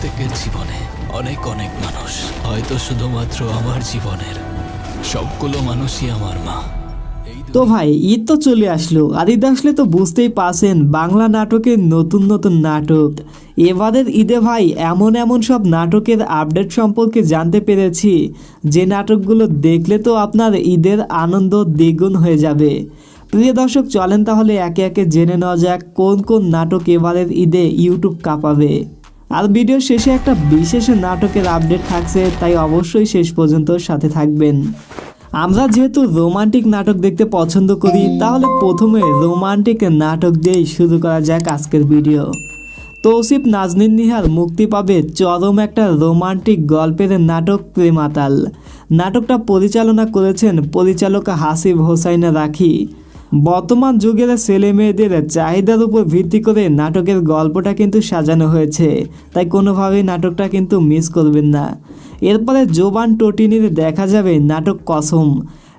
প্রত্যেকের জীবনে অনেক অনেক মানুষ, হয়তো শুধুমাত্র আমার জীবনের সবগুলো মানুষই আমার মা। তো ভাই ঈদ তো চলে আসলো, আর ঈদ আসলে তো বুঝতেই পারছেন বাংলা নাটকের নতুন নতুন নাটক। এবারের ঈদে ভাই এমন এমন সব নাটকের আপডেট সম্পর্কে জানতে পেরেছি যে নাটকগুলো দেখলে তো আপনার ঈদের আনন্দ দ্বিগুণ হয়ে যাবে। প্রিয় দর্শক, চলেন তাহলে একে একে জেনে নেওয়া যাক কোন কোন নাটক এবারের ঈদে ইউটিউব কাঁপাবে। আর ভিডিওর শেষে একটা বিশেষ নাটকের আপডেট থাকছে, তাই অবশ্যই শেষ পর্যন্ত সাথে থাকবেন। আমরা যেহেতু রোমান্টিক নাটক দেখতে পছন্দ করি, তাহলে প্রথমে রোমান্টিক নাটক দিয়েই শুরু করা যাক আজকের ভিডিও। তৌসিফ নাজনীন নিহার মুক্তি পাবে চরম একটা রোমান্টিক গল্পের নাটক প্রেমাতাল। নাটকটা পরিচালনা করেছেন পরিচালক হাসিব হোসাইন রাখি। বর্তমান যুগের ছেলে মেয়েদের চাহিদার উপর ভিত্তি করে নাটকের গল্পটা কিন্তু সাজানো হয়েছে, তাই কোনোভাবেই নাটকটা কিন্তু মিস করবেন না। এরপরে জোবান টোটিনির দেখা যাবে নাটক কসম।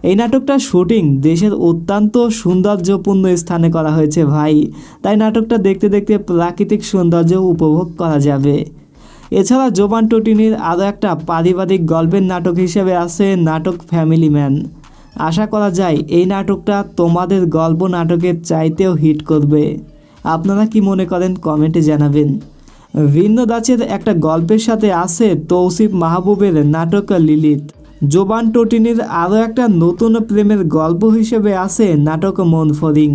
এই নাটকটার শুটিং দেশের অত্যন্ত সৌন্দর্যপূর্ণ স্থানে করা হয়েছে ভাই, তাই নাটকটা দেখতে দেখতে প্রাকৃতিক সৌন্দর্য উপভোগ করা যাবে। এছাড়া জোবান টোটিনির আরও একটা পারিবারিক গল্পের নাটক হিসেবে আছে নাটক ফ্যামিলি ম্যান। আশা করা যায় এই নাটকটা তোমাদের গল্প নাটকের চাইতেও হিট করবে। আপনারা কি মনে করেন কমেন্টে জানাবেন। ভিন্ন দাচের একটা গল্পের সাথে আছে তৌসিফ মাহবুবের নাটক লিলিত। জোবান টোটিনির আরও একটা নতুন প্রেমের গল্প হিসেবে আছে নাটক মন ফরিং।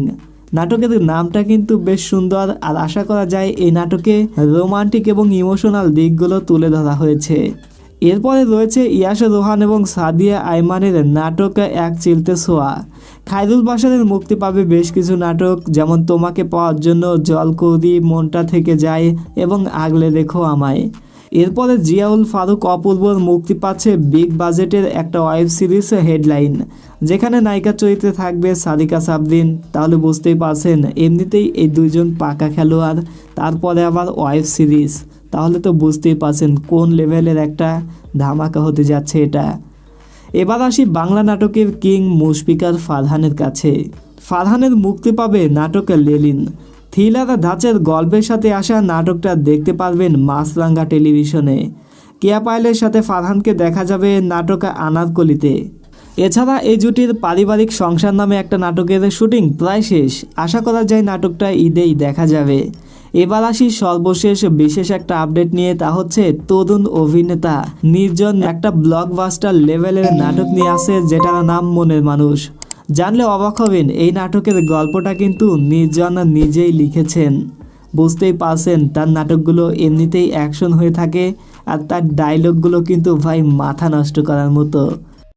নাটকের নামটা কিন্তু বেশ সুন্দর, আর আশা করা যায় এই নাটকে রোমান্টিক এবং ইমোশনাল দিকগুলো তুলে ধরা হয়েছে। এরপরে রয়েছে ইয়াশ রোহান এবং সাদিয়া আইমানের নাটক এক চিলতে ছোঁয়া। খায়রুল বাশারের মুক্তি পাবে বেশ কিছু নাটক, যেমন তোমাকে পাওয়ার জন্য, জলকৌদি, মনটা থেকে যায় এবং আগলে রেখো আমায়। এরপরে জিয়াউল ফারুক অপূর্বর মুক্তি পাচ্ছে বিগ বাজেটের একটা ওয়েব সিরিজ হেডলাইন, যেখানে নায়িকা চরিত্রে থাকবে সাদিকা সাবরিন। তাহলে বুঝতেই পারছেন এমনিতেই এই দুইজন পাকা খেলোয়াড়, তারপরে আবার ওয়েব সিরিজ, তাহলে তো বুঝতেই পারছেন কোন লেভেলের একটা ধামাকা হতে যাচ্ছে এটা। এবার আসি বাংলা নাটকের কিং মুশফিকার ফারহানের কাছে। ফারহানের মুক্তি পাবে নাটক লেলিন। থ্রিলার ধাঁচের গল্পের সাথে আসা নাটকটা দেখতে পারবেন মাছরাঙ্গা টেলিভিশনে। কেয়া পায়েলের সাথে ফারহানকে দেখা যাবে নাটক আনারকলিতে। এছাড়া এই জুটির পারিবারিক সংসার নামে একটা নাটকের শুটিং প্রায় শেষ, আশা করা যায় নাটকটা ঈদেই দেখা যাবে। এবার আসি সর্বশেষ বিশেষ একটা আপডেট নিয়ে, তা হচ্ছে তরুণ অভিনেতা নির্জন একটা ব্লকবাস্টার লেভেলের নাটক নিয়ে আসে, যেটার নাম মনের মানুষ। জানলে অবাক হবেন এই নাটকের গল্পটা কিন্তু নির্জন নিজেই লিখেছেন। বুঝতেই পারছেন তার নাটকগুলো এমনিতেই অ্যাকশন হয়ে থাকে, আর তার ডায়লগগুলো কিন্তু ভাই মাথা নষ্ট করার মতো।